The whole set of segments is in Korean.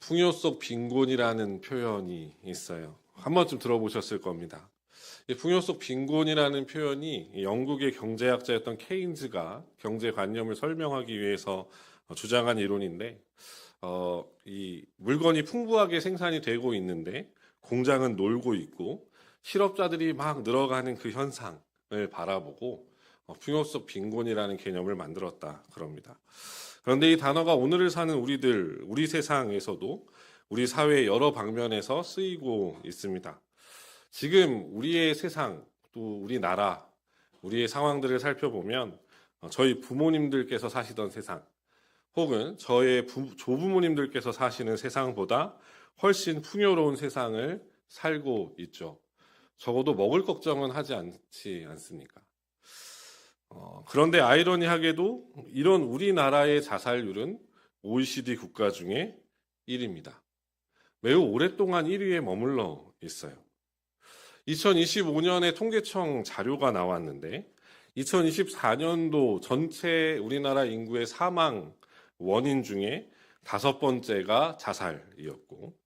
풍요 속 빈곤이라는 표현이 있어요. 한 번쯤 들어보셨을 겁니다. 이 풍요 속 빈곤이라는 표현이 영국의 경제학자였던 케인즈가 경제관념을 설명하기 위해서 주장한 이론인데, 이 물건이 풍부하게 생산이 되고 있는데 공장은 놀고 있고 실업자들이 막 늘어가는 그 현상을 바라보고 풍요 속 빈곤이라는 개념을 만들었다 그럽니다. 그런데 이 단어가 오늘을 사는 우리 세상에서도 우리 사회의 여러 방면에서 쓰이고 있습니다. 지금 우리의 세상, 또 우리나라, 우리의 상황들을 살펴보면 저희 부모님들께서 사시던 세상, 혹은 저의 조부모님들께서 사시는 세상보다 훨씬 풍요로운 세상을 살고 있죠. 적어도 먹을 걱정은 하지 않지 않습니까? 그런데 아이러니하게도 이런 우리나라의 자살률은 OECD 국가 중에 1위입니다. 매우 오랫동안 1위에 머물러 있어요. 2025년에 통계청 자료가 나왔는데 2024년도 전체 우리나라 인구의 사망 원인 중에 5번째가 자살이었고,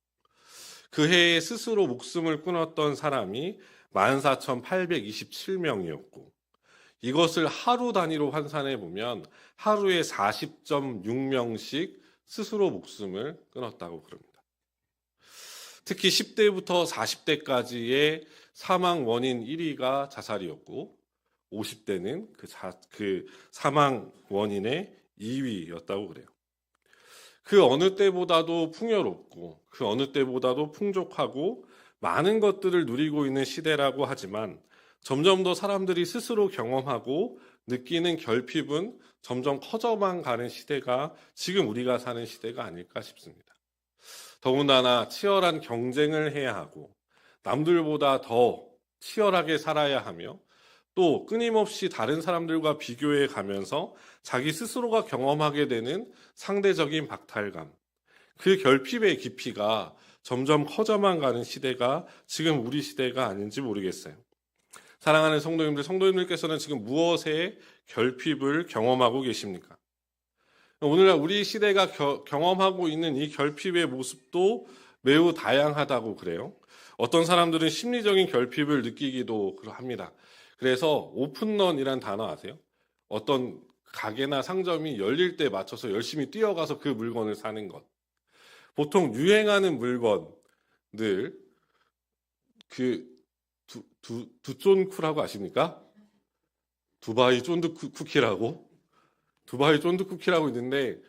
그 해에 스스로 목숨을 끊었던 사람이 14,827명이었고, 이것을 하루 단위로 환산해 보면 하루에 40.6명씩 스스로 목숨을 끊었다고 그럽니다. 특히 10대부터 40대까지의 사망 원인 1위가 자살이었고 50대는 그 사망 원인의 2위였다고 그래요. 그 어느 때보다도 풍요롭고 그 어느 때보다도 풍족하고 많은 것들을 누리고 있는 시대라고 하지만 점점 더 사람들이 스스로 경험하고 느끼는 결핍은 점점 커져만 가는 시대가 지금 우리가 사는 시대가 아닐까 싶습니다. 더군다나 치열한 경쟁을 해야 하고 남들보다 더 치열하게 살아야 하며 또 끊임없이 다른 사람들과 비교해 가면서 자기 스스로가 경험하게 되는 상대적인 박탈감, 그 결핍의 깊이가 점점 커져만 가는 시대가 지금 우리 시대가 아닌지 모르겠어요. 사랑하는 성도님들께서는 지금 무엇에 결핍을 경험하고 계십니까? 오늘날 우리 시대가 경험하고 있는 이 결핍의 모습도 매우 다양하다고 그래요. 어떤 사람들은 심리적인 결핍을 느끼기도 합니다. 그래서 오픈런이란 단어 아세요? 어떤 가게나 상점이 열릴 때 맞춰서 열심히 뛰어가서 그 물건을 사는 것. 보통 유행하는 물건들, 두쫀쿠라고 아십니까? 두바이 쫀득 쿠키라고? 두바이 쫀득 쿠키라고 있는데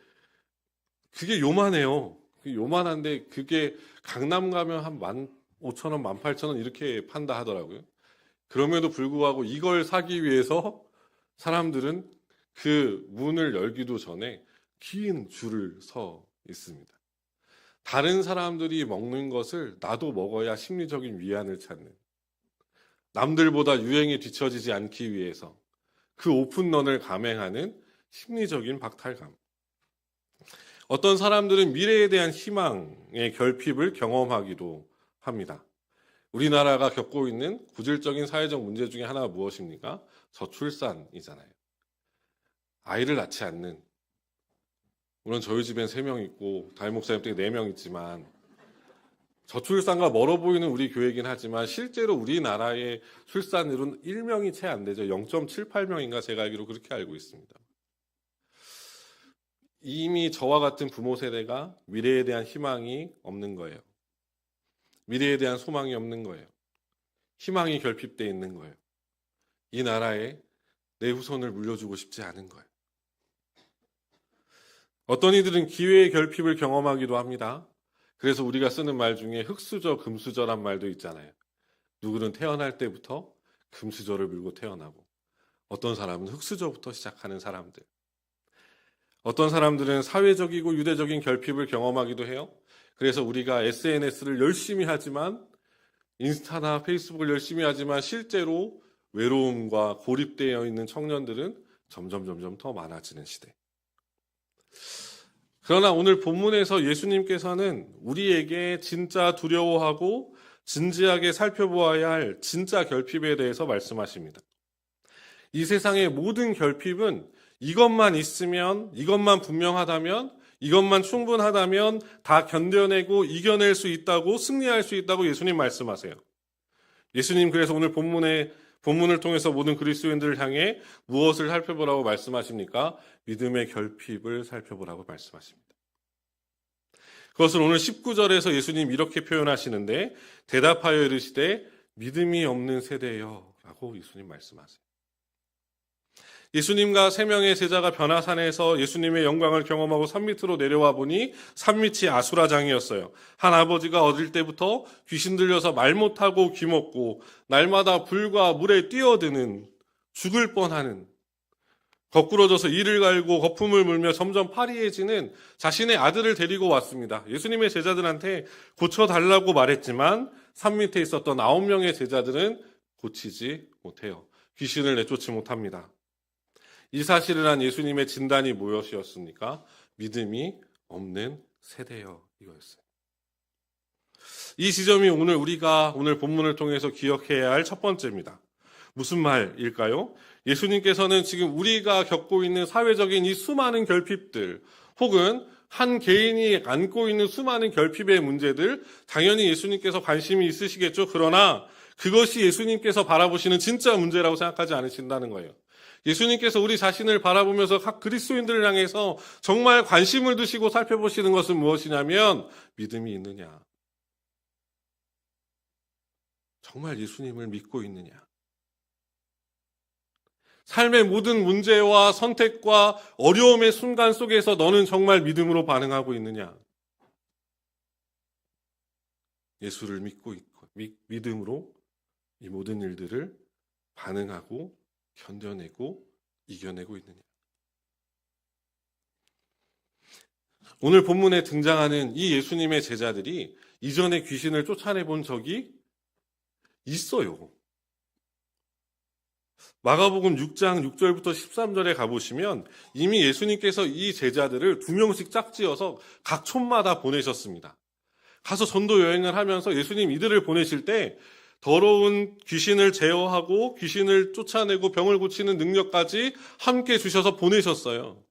그게 요만해요. 요만한데 그게 강남 가면 한 15,000원, 18,000원 이렇게 판다 하더라고요. 그럼에도 불구하고 이걸 사기 위해서 사람들은 그 문을 열기도 전에 긴 줄을 서 있습니다. 다른 사람들이 먹는 것을 나도 먹어야 심리적인 위안을 찾는, 남들보다 유행에 뒤처지지 않기 위해서 그 오픈런을 감행하는 심리적인 박탈감. 어떤 사람들은 미래에 대한 희망의 결핍을 경험하기도 합니다. 우리나라가 겪고 있는 구질적인 사회적 문제 중에 하나가 무엇입니까? 저출산이잖아요. 아이를 낳지 않는, 물론 저희 집엔 3명 있고 담임 목사님 댁에 4명 있지만 저출산과 멀어 보이는 우리 교회이긴 하지만 실제로 우리나라의 출산율은 1명이 채 안 되죠. 0.78명인가 제가 알기로 그렇게 알고 있습니다. 이미 저와 같은 부모 세대가 미래에 대한 희망이 없는 거예요. 미래에 대한 소망이 없는 거예요. 희망이 결핍되어 있는 거예요. 이 나라에 내 후손을 물려주고 싶지 않은 거예요. 어떤 이들은 기회의 결핍을 경험하기도 합니다. 그래서 우리가 쓰는 말 중에 흙수저, 금수저란 말도 있잖아요. 누구는 태어날 때부터 금수저를 물고 태어나고 어떤 사람은 흙수저부터 시작하는 사람들. 어떤 사람들은 사회적이고 유대적인 결핍을 경험하기도 해요. 그래서 우리가 SNS를 열심히 하지만, 인스타나 페이스북을 열심히 하지만 실제로 외로움과 고립되어 있는 청년들은 점점 더 많아지는 시대. 그러나 오늘 본문에서 예수님께서는 우리에게 진짜 두려워하고 진지하게 살펴보아야 할 진짜 결핍에 대해서 말씀하십니다. 이 세상의 모든 결핍은 이것만 있으면, 이것만 분명하다면 이것만 충분하다면 다 견뎌내고 이겨낼 수 있다고, 승리할 수 있다고 예수님 말씀하세요. 예수님 그래서 오늘 본문을 통해서 모든 그리스도인들을 향해 무엇을 살펴보라고 말씀하십니까? 믿음의 결핍을 살펴보라고 말씀하십니다. 그것을 오늘 19절에서 예수님 이렇게 표현하시는데, 대답하여 이르시되 믿음이 없는 세대여 라고 예수님 말씀하세요. 예수님과 세 명의 제자가 변화산에서 예수님의 영광을 경험하고 산 밑으로 내려와 보니 산 밑이 아수라장이었어요. 한 아버지가 어릴 때부터 귀신 들려서 말 못하고 귀먹고 날마다 불과 물에 뛰어드는, 죽을 뻔하는, 거꾸러져서 이를 갈고 거품을 물며 점점 파리해지는 자신의 아들을 데리고 왔습니다. 예수님의 제자들한테 고쳐달라고 말했지만 산 밑에 있었던 9명의 제자들은 고치지 못해요. 귀신을 내쫓지 못합니다. 이 사실을 한 예수님의 진단이 무엇이었습니까? 믿음이 없는 세대요, 이거였어요. 이 지점이 우리가 오늘 본문을 통해서 기억해야 할 첫 번째입니다. 무슨 말일까요? 예수님께서는 지금 우리가 겪고 있는 사회적인 이 수많은 결핍들, 혹은 한 개인이 안고 있는 수많은 결핍의 문제들, 당연히 예수님께서 관심이 있으시겠죠. 그러나 그것이 예수님께서 바라보시는 진짜 문제라고 생각하지 않으신다는 거예요. 예수님께서 우리 자신을 바라보면서 각 그리스도인들을 향해서 정말 관심을 두시고 살펴보시는 것은 무엇이냐면 믿음이 있느냐, 정말 예수님을 믿고 있느냐, 삶의 모든 문제와 선택과 어려움의 순간 속에서 너는 정말 믿음으로 반응하고 있느냐, 예수를 믿고 있고 믿음으로 이 모든 일들을 반응하고 견뎌내고 이겨내고 있느냐. 오늘 본문에 등장하는 이 예수님의 제자들이 이전에 귀신을 쫓아내본 적이 있어요. 마가복음 6장 6절부터 13절에 가보시면 이미 예수님께서 이 제자들을 2명씩 짝지어서 각 촌마다 보내셨습니다. 가서 전도 여행을 하면서 예수님 이들을 보내실 때 더러운 귀신을 제어하고 귀신을 쫓아내고 병을 고치는 능력까지 함께 주셔서 보내셨어요.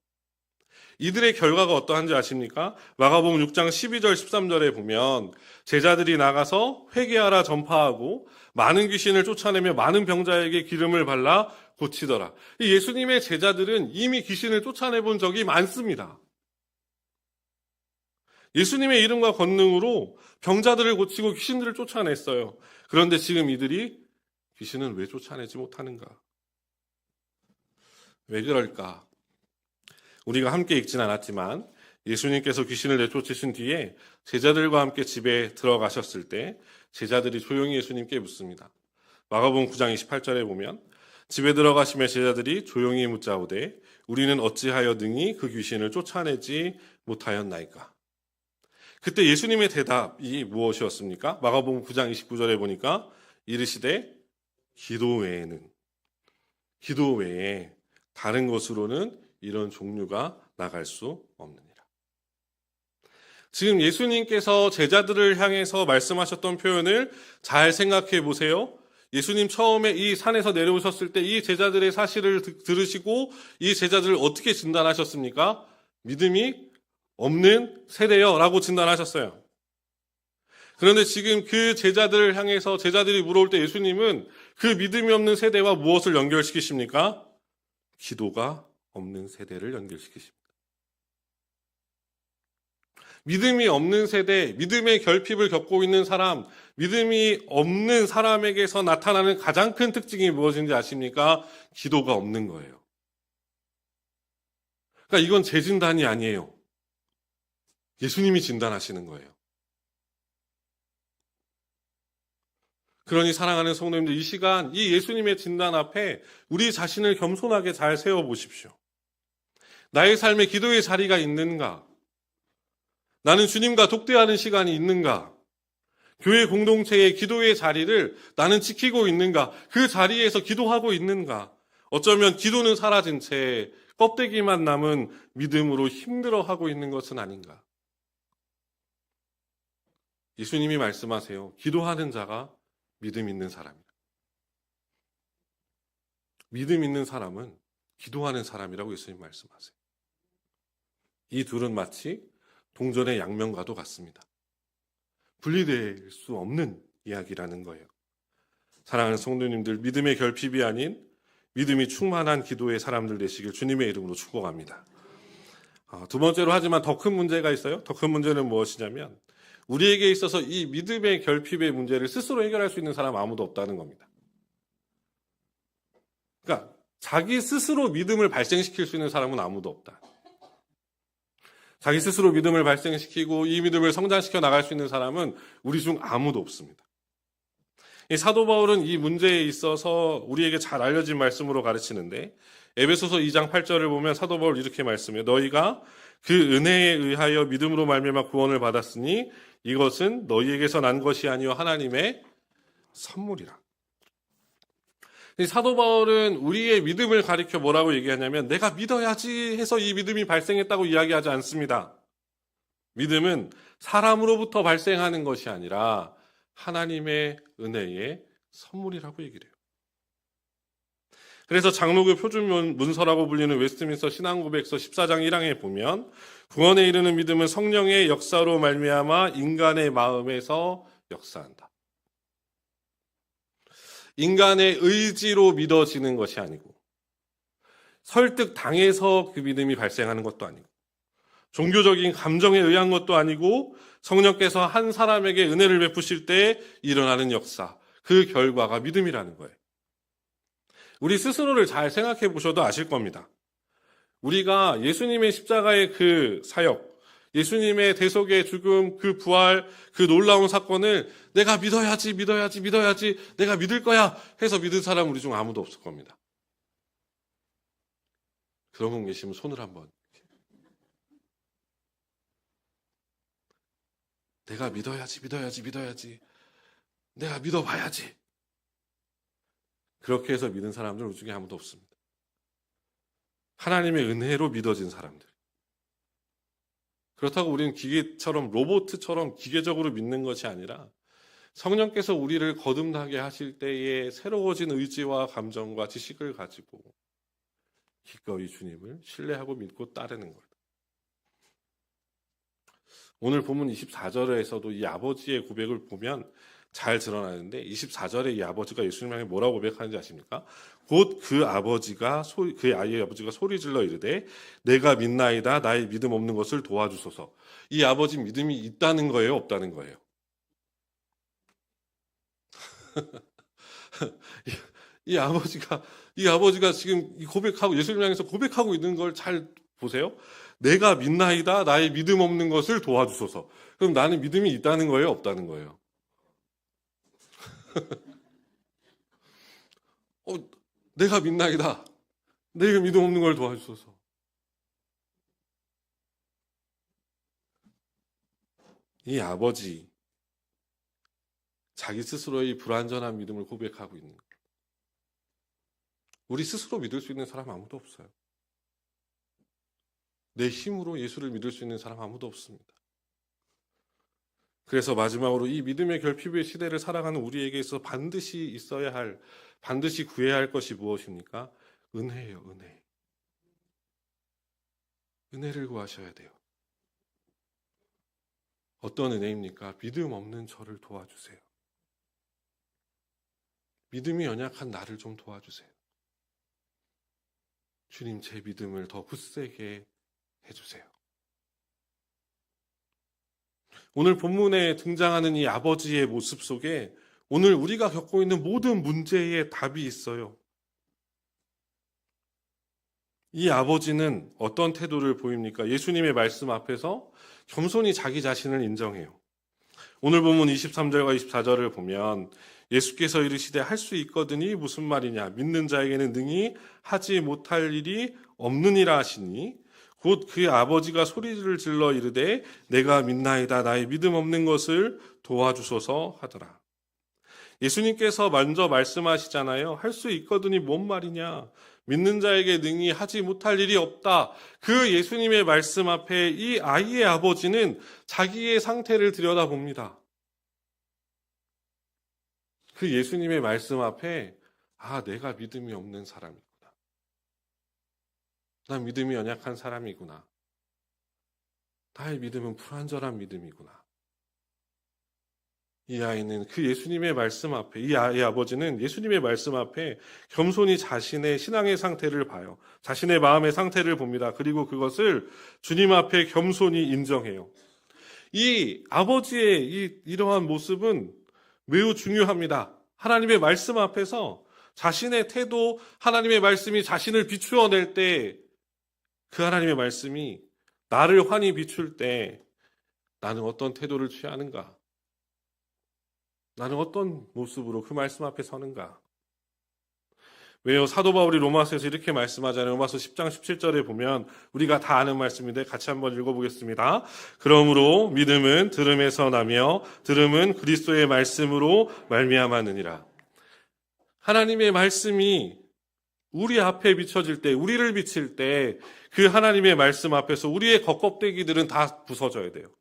이들의 결과가 어떠한지 아십니까? 마가복음 6장 12절 13절에 보면 제자들이 나가서 회개하라 전파하고 많은 귀신을 쫓아내며 많은 병자에게 기름을 발라 고치더라. 이 예수님의 제자들은 이미 귀신을 쫓아내본 적이 많습니다. 예수님의 이름과 권능으로 병자들을 고치고 귀신들을 쫓아냈어요. 그런데 지금 이들이 귀신은 왜 쫓아내지 못하는가? 왜 그럴까? 우리가 함께 읽진 않았지만 예수님께서 귀신을 내쫓으신 뒤에 제자들과 함께 집에 들어가셨을 때 제자들이 조용히 예수님께 묻습니다. 마가복음 9장 28절에 보면 집에 들어가시며 제자들이 조용히 묻자오되 우리는 어찌하여 능히 그 귀신을 쫓아내지 못하였나이까? 그때 예수님의 대답이 무엇이었습니까? 마가복음 9장 29절에 보니까 이르시되 기도 외에 다른 것으로는 이런 종류가 나갈 수 없느니라. 지금 예수님께서 제자들을 향해서 말씀하셨던 표현을 잘 생각해 보세요. 예수님 처음에 이 산에서 내려오셨을 때 이 제자들의 사실을 들으시고 이 제자들을 어떻게 진단하셨습니까? 믿음이 없는 세대요 라고 진단하셨어요. 그런데 지금 그 제자들을 향해서 제자들이 물어올 때 예수님은 그 믿음이 없는 세대와 무엇을 연결시키십니까? 기도가 없는 세대를 연결시키십니다. 믿음이 없는 세대, 믿음의 결핍을 겪고 있는 사람, 믿음이 없는 사람에게서 나타나는 가장 큰 특징이 무엇인지 아십니까? 기도가 없는 거예요. 그러니까 이건 제 진단이 아니에요. 예수님이 진단하시는 거예요. 그러니 사랑하는 성도님들, 이 시간 이 예수님의 진단 앞에 우리 자신을 겸손하게 잘 세워보십시오. 나의 삶에 기도의 자리가 있는가? 나는 주님과 독대하는 시간이 있는가? 교회 공동체의 기도의 자리를 나는 지키고 있는가? 그 자리에서 기도하고 있는가? 어쩌면 기도는 사라진 채 껍데기만 남은 믿음으로 힘들어하고 있는 것은 아닌가? 예수님이 말씀하세요. 기도하는 자가 믿음 있는 사람이다. 믿음 있는 사람은 기도하는 사람이라고 예수님 말씀하세요. 이 둘은 마치 동전의 양면과도 같습니다. 분리될 수 없는 이야기라는 거예요. 사랑하는 성도님들, 믿음의 결핍이 아닌 믿음이 충만한 기도의 사람들 되시길 주님의 이름으로 축복합니다. 두 번째로, 하지만 더 큰 문제가 있어요. 더 큰 문제는 무엇이냐면 우리에게 있어서 이 믿음의 결핍의 문제를 스스로 해결할 수 있는 사람 아무도 없다는 겁니다. 그러니까 자기 스스로 믿음을 발생시킬 수 있는 사람은 아무도 없다. 자기 스스로 믿음을 발생시키고 이 믿음을 성장시켜 나갈 수 있는 사람은 우리 중 아무도 없습니다. 이 사도 바울은 이 문제에 있어서 우리에게 잘 알려진 말씀으로 가르치는데, 에베소서 2장 8절을 보면 사도 바울 이렇게 말씀해요. 너희가 그 은혜에 의하여 믿음으로 말미암아 구원을 받았으니 이것은 너희에게서 난 것이 아니요 하나님의 선물이라. 사도 바울은 우리의 믿음을 가리켜 뭐라고 얘기하냐면 내가 믿어야지 해서 이 믿음이 발생했다고 이야기하지 않습니다. 믿음은 사람으로부터 발생하는 것이 아니라 하나님의 은혜의 선물이라고 얘기를 해요. 그래서 장로교 표준 문서라고 불리는 웨스트민스터 신앙고백서 14장 1항에 보면 구원에 이르는 믿음은 성령의 역사로 말미암아 인간의 마음에서 역사한다. 인간의 의지로 믿어지는 것이 아니고 설득당해서 그 믿음이 발생하는 것도 아니고 종교적인 감정에 의한 것도 아니고 성령께서 한 사람에게 은혜를 베푸실 때 일어나는 역사, 그 결과가 믿음이라는 거예요. 우리 스스로를 잘 생각해 보셔도 아실 겁니다. 우리가 예수님의 십자가의 그 사역, 예수님의 대속의 죽음, 그 부활, 그 놀라운 사건을 내가 믿어야지, 내가 믿을 거야 해서 믿은 사람 우리 중 아무도 없을 겁니다. 그런 분 계시면 손을 한번. 내가 믿어야지. 내가 믿어봐야지. 그렇게 해서 믿은 사람들 우리 중에 아무도 없습니다. 하나님의 은혜로 믿어진 사람들. 그렇다고 우리는 기계처럼, 로봇처럼 기계적으로 믿는 것이 아니라 성령께서 우리를 거듭나게 하실 때에 새로워진 의지와 감정과 지식을 가지고 기꺼이 주님을 신뢰하고 믿고 따르는 것. 오늘 본문 24절에서도 이 아버지의 고백을 보면 잘 드러나는데 24절에 이 아버지가 예수님 향해 뭐라고 고백하는지 아십니까? 곧 그 아이의 아버지가 소리질러 이르되 내가 믿나이다 나의 믿음 없는 것을 도와주소서. 이 아버지 믿음이 있다는 거예요, 없다는 거예요? 이 아버지가 지금 고백하고 예수님 향해서 고백하고 있는 걸 잘 보세요. 내가 믿나이다 나의 믿음 없는 것을 도와주소서. 그럼 나는 믿음이 있다는 거예요, 없다는 거예요? 내가 믿나이다. 내가 믿음 없는 걸 도와주소서. 이 아버지, 자기 스스로의 불완전한 믿음을 고백하고 있는 거예요. 우리 스스로 믿을 수 있는 사람 아무도 없어요. 내 힘으로 예수를 믿을 수 있는 사람 아무도 없습니다. 그래서 마지막으로 이 믿음의 결핍의 시대를 살아가는 우리에게 있어 반드시 반드시 구해야 할 것이 무엇입니까? 은혜예요, 은혜. 은혜를 구하셔야 돼요. 어떤 은혜입니까? 믿음 없는 저를 도와주세요. 믿음이 연약한 나를 좀 도와주세요. 주님, 제 믿음을 더 굳세게 해주세요. 오늘 본문에 등장하는 이 아버지의 모습 속에 오늘 우리가 겪고 있는 모든 문제의 답이 있어요. 이 아버지는 어떤 태도를 보입니까? 예수님의 말씀 앞에서 겸손히 자기 자신을 인정해요. 오늘 본문 23절과 24절을 보면 예수께서 이르시되 할 수 있거든이 무슨 말이냐? 믿는 자에게는 능히 하지 못할 일이 없느니라 하시니 곧 그 아버지가 소리를 질러 이르되 내가 믿나이다 나의 믿음 없는 것을 도와주소서 하더라. 예수님께서 먼저 말씀하시잖아요. 할 수 있거든이 뭔 말이냐? 믿는 자에게 능히 하지 못할 일이 없다. 그 예수님의 말씀 앞에 이 아이의 아버지는 자기의 상태를 들여다봅니다. 그 예수님의 말씀 앞에 내가 믿음이 없는 사람이구나. 난 믿음이 연약한 사람이구나. 나의 믿음은 불완전한 믿음이구나. 이 아이는 그 예수님의 말씀 앞에, 이 아이의 아버지는 예수님의 말씀 앞에 겸손히 자신의 신앙의 상태를 봐요. 자신의 마음의 상태를 봅니다. 그리고 그것을 주님 앞에 겸손히 인정해요. 이 아버지의 이러한 모습은 매우 중요합니다. 하나님의 말씀 앞에서 자신의 태도, 하나님의 말씀이 자신을 비추어낼 때, 그 하나님의 말씀이 나를 환히 비출 때 나는 어떤 태도를 취하는가? 나는 어떤 모습으로 그 말씀 앞에 서는가? 왜요? 사도 바울이 로마서에서 이렇게 말씀하잖아요. 로마서 10장 17절에 보면 우리가 다 아는 말씀인데 같이 한번 읽어보겠습니다. 그러므로 믿음은 들음에서 나며 들음은 그리스도의 말씀으로 말미암았느니라. 하나님의 말씀이 우리 앞에 비춰질 때, 우리를 비칠 때 그 하나님의 말씀 앞에서 우리의 겉껍데기들은 다 부서져야 돼요.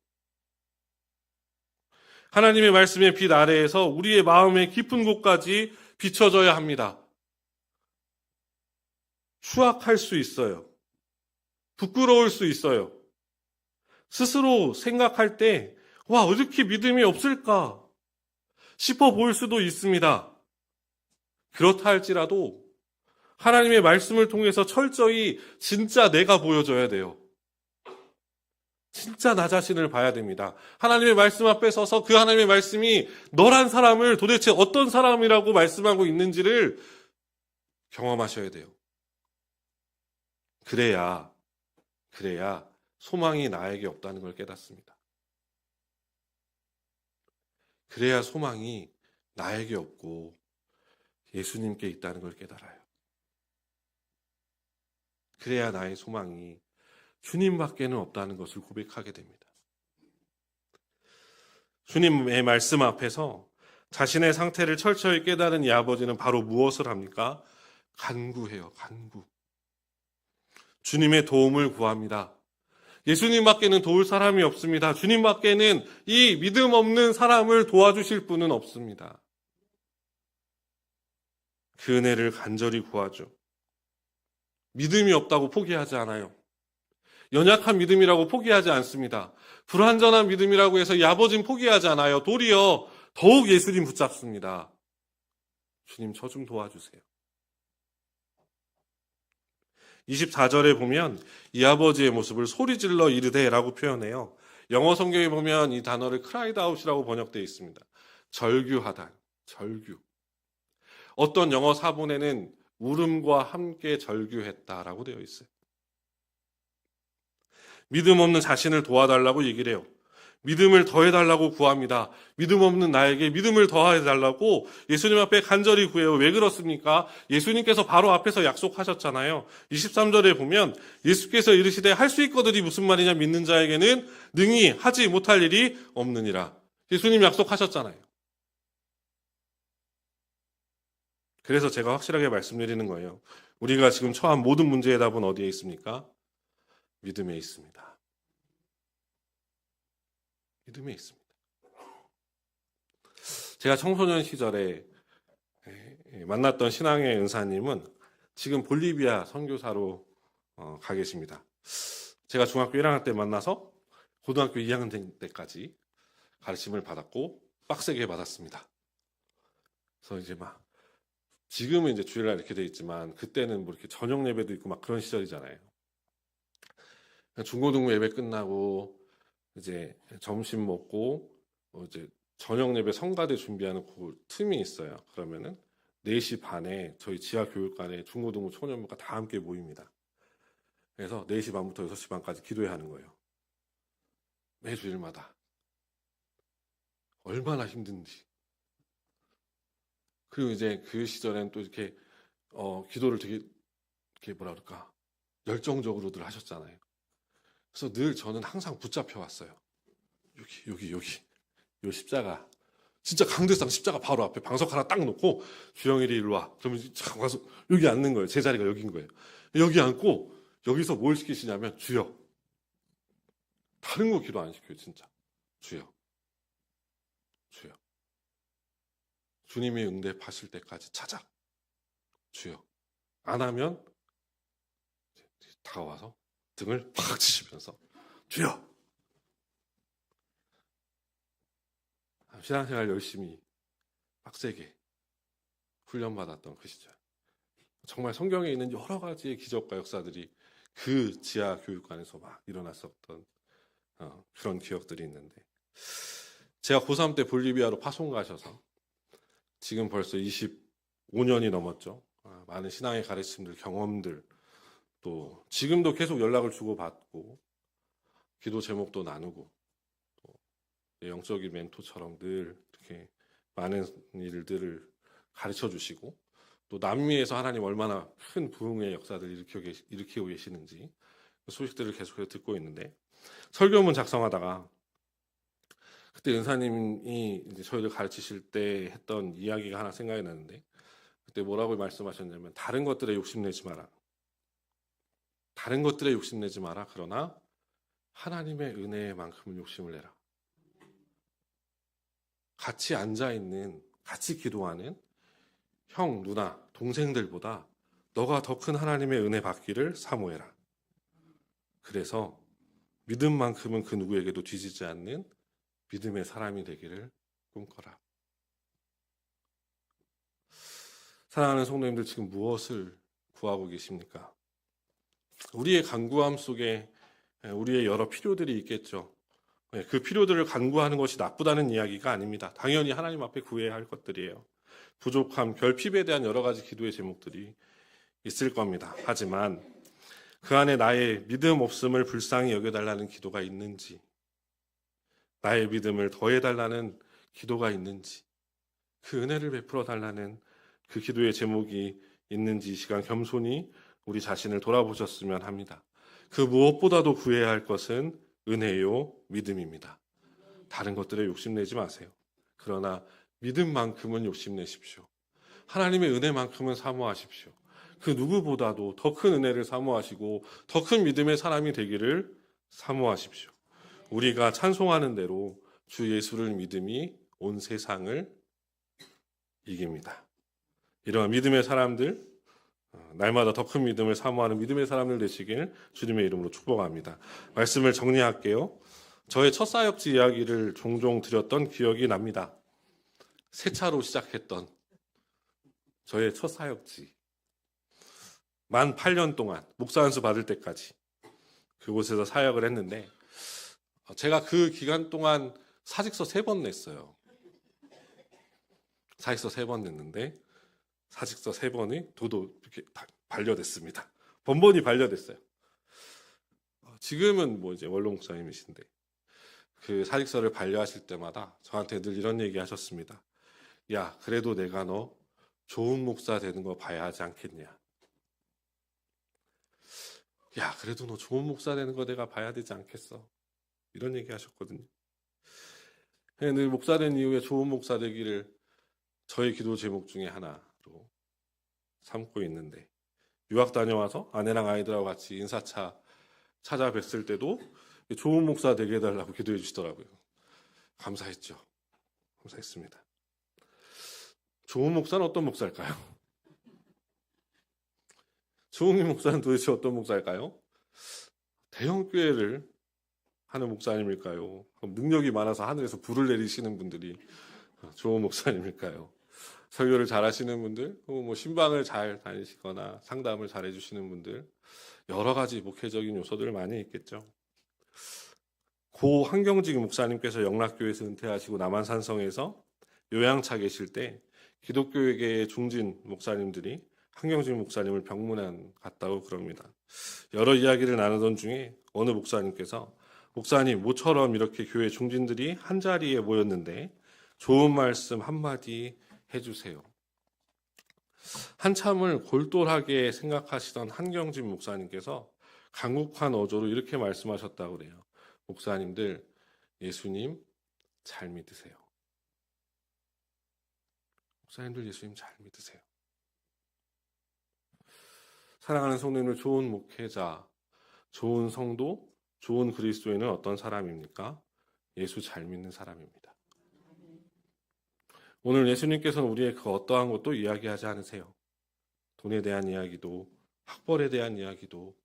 하나님의 말씀의 빛 아래에서 우리의 마음의 깊은 곳까지 비춰져야 합니다. 추악할 수 있어요. 부끄러울 수 있어요. 스스로 생각할 때, 와, 왜 이렇게 믿음이 없을까 싶어 보일 수도 있습니다. 그렇다 할지라도 하나님의 말씀을 통해서 철저히 진짜 내가 보여줘야 돼요. 진짜 나 자신을 봐야 됩니다. 하나님의 말씀 앞에 서서 그 하나님의 말씀이 너란 사람을 도대체 어떤 사람이라고 말씀하고 있는지를 경험하셔야 돼요. 그래야 소망이 나에게 없다는 걸 깨닫습니다. 그래야 소망이 나에게 없고 예수님께 있다는 걸 깨달아요. 그래야 나의 소망이 주님밖에는 없다는 것을 고백하게 됩니다. 주님의 말씀 앞에서 자신의 상태를 철저히 깨달은 이 아버지는 바로 무엇을 합니까? 간구해요. 간구. 주님의 도움을 구합니다. 예수님밖에는 도울 사람이 없습니다. 주님밖에는 이 믿음 없는 사람을 도와주실 분은 없습니다. 그 은혜를 간절히 구하죠. 믿음이 없다고 포기하지 않아요. 연약한 믿음이라고 포기하지 않습니다. 불완전한 믿음이라고 해서 이 아버지는 포기하지 않아요. 도리어 더욱 예수님 붙잡습니다. 주님, 저 좀 도와주세요. 24절에 보면 이 아버지의 모습을 소리질러 이르되라고 표현해요. 영어 성경에 보면 이 단어를 cried out이라고 번역되어 있습니다. 절규하다, 절규. 어떤 영어 사본에는 울음과 함께 절규했다라고 되어 있어요. 믿음 없는 자신을 도와달라고 얘기를 해요. 믿음을 더해달라고 구합니다. 믿음 없는 나에게 믿음을 더해달라고 예수님 앞에 간절히 구해요. 왜 그렇습니까? 예수님께서 바로 앞에서 약속하셨잖아요. 23절에 보면 예수께서 이르시되 할 수 있거든이 무슨 말이냐, 믿는 자에게는 능히 하지 못할 일이 없느니라. 예수님 약속하셨잖아요. 그래서 제가 확실하게 말씀드리는 거예요. 우리가 지금 처한 모든 문제의 답은 어디에 있습니까? 믿음에 있습니다. 믿음에 있습니다. 제가 청소년 시절에 만났던 신앙의 은사님은 지금 볼리비아 선교사로 가 계십니다. 제가 중학교 1학년 때 만나서 고등학교 2학년 때까지 가르침을 받았고 빡세게 받았습니다. 그래서 이제 지금은 이제 주일날 이렇게 돼 있지만 그때는 뭐 이렇게 저녁 예배도 있고 막 그런 시절이잖아요. 중고등부 예배 끝나고 이제 점심 먹고 이제 저녁 예배 성가대 준비하는 그 틈이 있어요. 그러면은 4시 반에 저희 지하교육관에 중고등부 초년부가 다 함께 모입니다. 그래서 4시 반부터 6시 반까지 기도회 하는 거예요. 매주일마다. 얼마나 힘든지. 그리고 이제 그 시절엔 또 이렇게 기도를 되게 이렇게 뭐라 그럴까 열정적으로들 하셨잖아요. 그래서 늘 저는 항상 붙잡혀 왔어요. 여기 요 십자가, 진짜 강대상 십자가 바로 앞에 방석 하나 딱 놓고 주영일이 일로 와. 그러면 잠깐 가서 여기 앉는 거예요. 제 자리가 여기인 거예요. 여기 앉고 여기서 뭘 시키시냐면 주여. 다른 거 기도 안 시켜요. 진짜. 주여. 주님이 응답하실 때까지 찾아. 주여. 안 하면 다가와서 등을 팍 치시면서 주여. 신앙생활 열심히 빡세게 훈련받았던 그 시절. 정말 성경에 있는 여러 가지의 기적과 역사들이 그 지하 교육관에서 막 일어났었던 그런 기억들이 있는데, 제가 고3 때 볼리비아로 파송 가셔서 지금 벌써 25년이 넘었죠. 많은 신앙의 가르침들, 경험들, 또 지금도 계속 연락을 주고받고 기도 제목도 나누고, 또 영적인 멘토처럼 늘 이렇게 많은 일들을 가르쳐 주시고, 또 남미에서 하나님 얼마나 큰 부흥의 역사들을 일으키고 계시는지 그 소식들을 계속해서 듣고 있는데, 설교문 작성하다가 그때 은사님이 이제 저희를 가르치실 때 했던 이야기가 하나 생각이 나는데, 그때 뭐라고 말씀하셨냐면, 다른 것들에 욕심내지 마라. 다른 것들에 욕심내지 마라. 그러나 하나님의 은혜만큼은 욕심을 내라. 같이 앉아있는, 같이 기도하는 형, 누나, 동생들보다 너가 더 큰 하나님의 은혜 받기를 사모해라. 그래서 믿음만큼은 그 누구에게도 뒤지지 않는 믿음의 사람이 되기를 꿈꿔라. 사랑하는 성도님들, 지금 무엇을 구하고 계십니까? 우리의 간구함 속에 우리의 여러 필요들이 있겠죠. 그 필요들을 간구하는 것이 나쁘다는 이야기가 아닙니다. 당연히 하나님 앞에 구해야 할 것들이에요. 부족함, 결핍에 대한 여러 가지 기도의 제목들이 있을 겁니다. 하지만 그 안에 나의 믿음 없음을 불쌍히 여겨달라는 기도가 있는지, 나의 믿음을 더해달라는 기도가 있는지, 그 은혜를 베풀어 달라는 그 기도의 제목이 있는지, 이 시간 겸손히 우리 자신을 돌아보셨으면 합니다. 그 무엇보다도 구해야 할 것은 은혜요, 믿음입니다. 다른 것들에 욕심내지 마세요. 그러나 믿음만큼은 욕심내십시오. 하나님의 은혜만큼은 사모하십시오. 그 누구보다도 더 큰 은혜를 사모하시고 더 큰 믿음의 사람이 되기를 사모하십시오. 우리가 찬송하는 대로 주 예수를 믿음이 온 세상을 이깁니다. 이러한 믿음의 사람들, 날마다 더 큰 믿음을 사모하는 믿음의 사람들 되시길 주님의 이름으로 축복합니다. 말씀을 정리할게요. 저의 첫 사역지 이야기를 종종 드렸던 기억이 납니다. 세차로 시작했던 저의 첫 사역지, 만 8년 동안 목사 안수 받을 때까지 그곳에서 사역을 했는데, 제가 그 기간 동안 사직서 3번 냈어요. 사직서 3번 냈는데 사직서 3번이 도도 이렇게 다 반려됐습니다. 번번이 반려됐어요. 지금은 뭐 이제 원로 목사님이신데, 그 사직서를 반려하실 때마다 저한테 늘 이런 얘기 하셨습니다. 야, 그래도 내가 너 좋은 목사 되는 거 봐야 하지 않겠냐. 야, 그래도 너 좋은 목사 되는 거 내가 봐야 되지 않겠어. 이런 얘기 하셨거든요. 늘 목사 된 이후에 좋은 목사 되기를 저의 기도 제목 중에 하나로 삼고 있는데, 유학 다녀와서 아내랑 아이들하고 같이 인사차 찾아뵀을 때도 좋은 목사 되게 해달라고 기도해 주시더라고요. 감사했죠. 감사했습니다. 좋은 목사는 어떤 목사일까요? 조홍희 목사는 도대체 어떤 목사일까요? 대형교회를 하는 목사님일까요? 능력이 많아서 하늘에서 불을 내리시는 분들이 좋은 목사님일까요? 설교를 잘 하시는 분들, 뭐 신방을 잘 다니시거나 상담을 잘 해주시는 분들, 여러 가지 목회적인 요소들 많이 있겠죠. 고 한경직 목사님께서 영락교회에서 은퇴하시고 남한산성에서 요양차 계실 때 기독교계의 중진 목사님들이 한경직 목사님을 병문안 갔다고 그럽니다. 여러 이야기를 나누던 중에 어느 목사님께서, 목사님, 모처럼 이렇게 교회 중진들이 한자리에 모였는데 좋은 말씀 한마디 해주세요. 한참을 골똘하게 생각하시던 한경직 목사님께서 간곡한 어조로 이렇게 말씀하셨다고 그래요. 목사님들, 예수님 잘 믿으세요. 목사님들, 예수님 잘 믿으세요. 사랑하는 성도님들, 좋은 목회자, 좋은 성도, 좋은 그리스도인은 어떤 사람입니까? 예수 잘 믿는 사람입니다. 오늘 예수님께서는 우리의 그 어떠한 것도 이야기하지 않으세요. 돈에 대한 이야기도, 학벌에 대한 이야기도,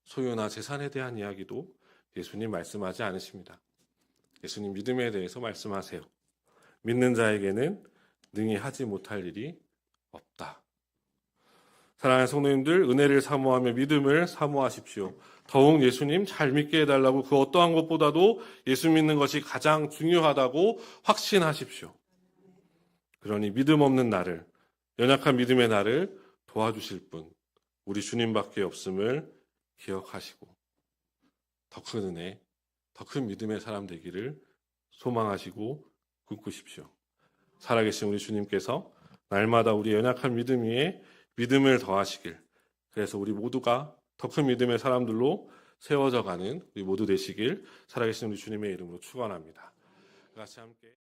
소유나 재산에 대한 이야기도 예수님 말씀하지 않으십니다. 예수님 믿음에 대해서 말씀하세요. 믿는 자에게는 능히 하지 못할 일이 없다. 사랑하는 성도님들, 은혜를 사모하며 믿음을 사모하십시오. 더욱 예수님 잘 믿게 해달라고 그 어떠한 것보다도 예수 믿는 것이 가장 중요하다고 확신하십시오. 그러니 믿음 없는 나를, 연약한 믿음의 나를 도와주실 분, 우리 주님밖에 없음을 기억하시고 더 큰 은혜, 더 큰 믿음의 사람 되기를 소망하시고 꿈꾸십시오. 살아계신 우리 주님께서 날마다 우리 연약한 믿음 위에 믿음을 더하시길, 그래서 우리 모두가 더 큰 믿음의 사람들로 세워져 가는 우리 모두 되시길 살아계신 우리 주님의 이름으로 축원합니다. 같이 함께